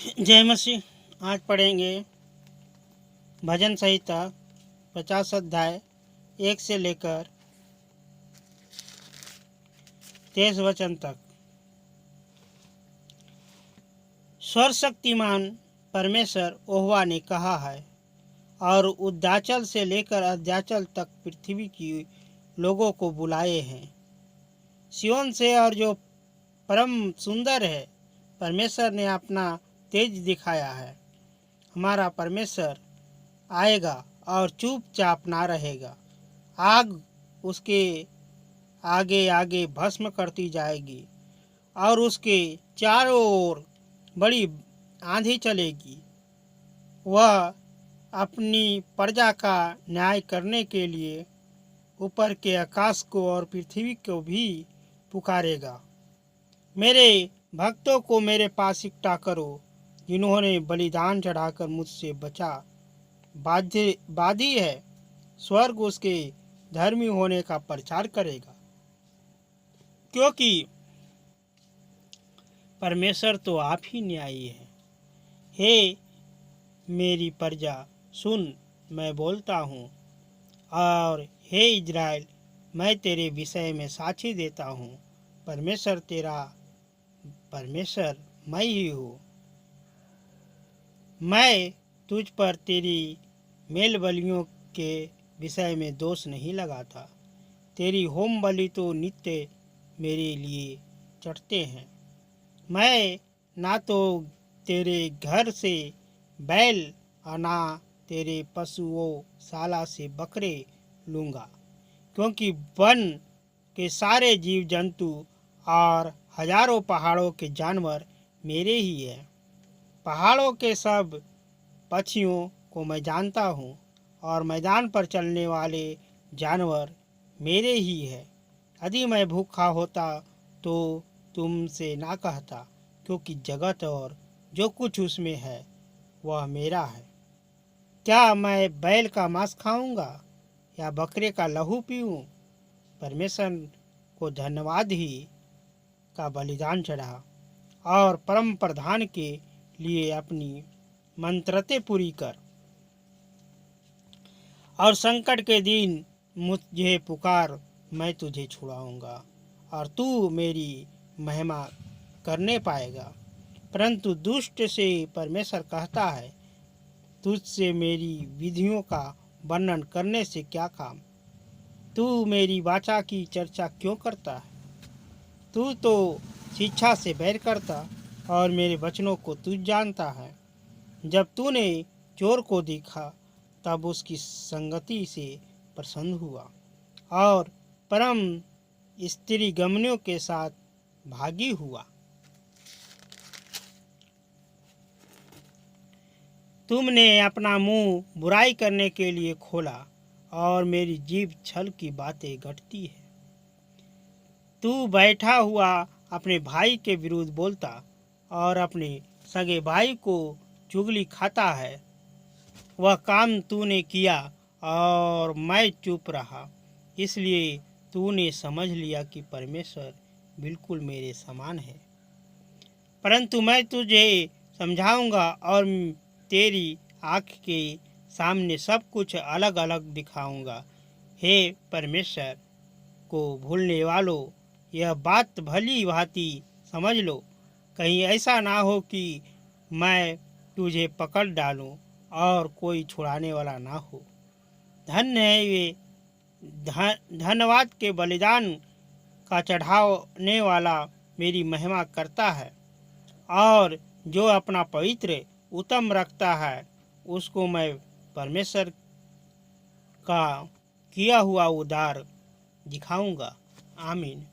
जय मसीह। आज पढ़ेंगे भजन संहिता 50 अध्याय 1 से लेकर 23 वचन तक। सर्वशक्तिमान परमेश्वर यहोवा ने कहा है, और उद्याचल से लेकर अध्याचल तक पृथ्वी की लोगों को बुलाए हैं। सिय्योन से और जो परम सुंदर है, परमेश्वर ने अपना तेज दिखाया है। हमारा परमेश्वर आएगा और चुपचाप ना रहेगा। आग उसके आगे आगे भस्म करती जाएगी और उसके चारों ओर बड़ी आंधी चलेगी। वह अपनी प्रजा का न्याय करने के लिए ऊपर के आकाश को और पृथ्वी को भी पुकारेगा। मेरे भक्तों को मेरे पास इकट्ठा करो, जिन्होंने बलिदान चढ़ाकर मुझसे बचा बाधी है। स्वर्ग उसके धर्मी होने का प्रचार करेगा, क्योंकि परमेश्वर तो आप ही न्यायी है। हे मेरी प्रजा सुन, मैं बोलता हूँ, और हे इज़राइल, मैं तेरे विषय में साक्षी देता हूँ। परमेश्वर तेरा परमेश्वर मैं ही हूँ। मैं तुझ पर तेरी मेल बलियों के विषय में दोष नहीं लगाता। तेरी होम बलि तो नित्य मेरे लिए चढ़ते हैं। मैं ना तो तेरे घर से बैल और ना तेरे पशुओं शाला से बकरे लूँगा, क्योंकि वन के सारे जीव जंतु और हजारों पहाड़ों के जानवर मेरे ही हैं। पहाड़ों के सब पक्षियों को मैं जानता हूँ, और मैदान पर चलने वाले जानवर मेरे ही हैं। यदि मैं भूखा होता तो तुमसे ना कहता, क्योंकि जगत और जो कुछ उसमें है वह मेरा है। क्या मैं बैल का मांस खाऊंगा या बकरे का लहू पीऊँ? परमेश्वर को धन्यवाद ही का बलिदान चढ़ा और परम प्रधान के लिए अपनी मंत्रतें पूरी कर। और संकट के दिन मुझे पुकार, मैं तुझे छुड़ाऊंगा और तू मेरी महिमा करने पाएगा। परंतु दुष्ट से परमेश्वर कहता है, तुझसे मेरी विधियों का वर्णन करने से क्या काम? तू मेरी वाचा की चर्चा क्यों करता है? तू तो शिक्षा से बैर करता और मेरे वचनों को तू जानता है। जब तूने चोर को देखा तब उसकी संगति से प्रसन्न हुआ और परम स्त्री गमनियों के साथ भागी हुआ। तुमने अपना मुंह बुराई करने के लिए खोला और मेरी जीभ छल की बातें गढ़ती है। तू बैठा हुआ अपने भाई के विरुद्ध बोलता और अपने सगे भाई को चुगली खाता है। वह काम तूने किया और मैं चुप रहा, इसलिए तूने समझ लिया कि परमेश्वर बिल्कुल मेरे समान है। परंतु मैं तुझे समझाऊंगा और तेरी आँख के सामने सब कुछ अलग अलग दिखाऊंगा। हे परमेश्वर को भूलने वालों, यह बात भली भांति समझ लो, कहीं ऐसा ना हो कि मैं तुझे पकड़ डालूं और कोई छुड़ाने वाला ना हो। धन्य है वे धन्यवाद के बलिदान का चढ़ाने वाला मेरी महिमा करता है, और जो अपना पवित्र उत्तम रखता है उसको मैं परमेश्वर का किया हुआ उद्धार दिखाऊंगा। आमीन।